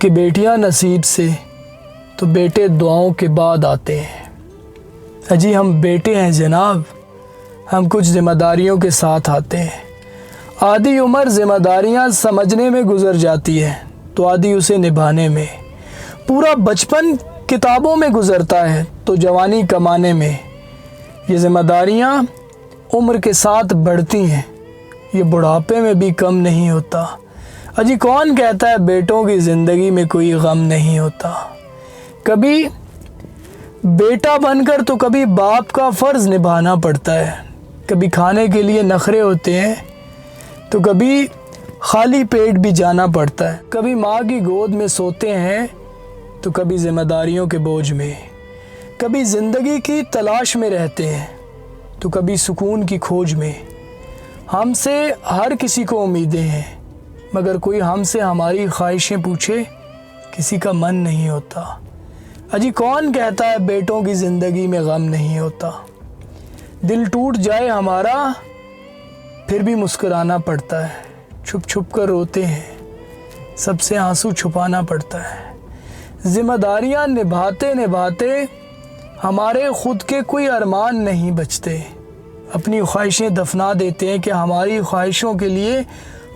कि बेटियां नसीब से तो बेटे दुआओं के बाद आते हैं। अजी हम बेटे हैं जनाब, हम कुछ ज़िम्मेदारियों के साथ आते हैं। आधी उम्र ज़िम्मेदारियां समझने में गुजर जाती है तो आधी उसे निभाने में। पूरा बचपन किताबों में गुजरता है तो जवानी कमाने में। ये ज़िम्मेदारियां उम्र के साथ बढ़ती हैं, ये बुढ़ापे में भी कम नहीं होता। अजी कौन कहता है बेटों की ज़िंदगी में कोई गम नहीं होता। कभी बेटा बनकर तो कभी बाप का फ़र्ज़ निभाना पड़ता है। कभी खाने के लिए नखरे होते हैं तो कभी खाली पेट भी जाना पड़ता है। कभी माँ की गोद में सोते हैं तो कभी ज़िम्मेदारियों के बोझ में। कभी ज़िंदगी की तलाश में रहते हैं तो कभी सुकून की खोज में। हमसे हर किसी को उम्मीदें हैं, मगर कोई हमसे हमारी ख्वाहिशें पूछे किसी का मन नहीं होता। अजी कौन कहता है बेटों की ज़िंदगी में गम नहीं होता। दिल टूट जाए हमारा फिर भी मुस्कुराना पड़ता है। छुप छुप कर रोते हैं, सबसे आंसू छुपाना पड़ता है। ज़िम्मेदारियां निभाते निभाते हमारे ख़ुद के कोई अरमान नहीं बचते। अपनी ख्वाहिशें दफना देते हैं कि हमारी ख्वाहिशों के लिए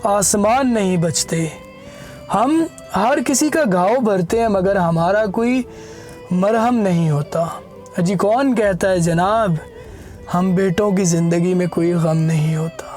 आसमान नहीं बचते। हम हर किसी का घाव भरते हैं मगर हमारा कोई मरहम नहीं होता। अजी कौन कहता है जनाब हम बेटों की ज़िंदगी में कोई गम नहीं होता।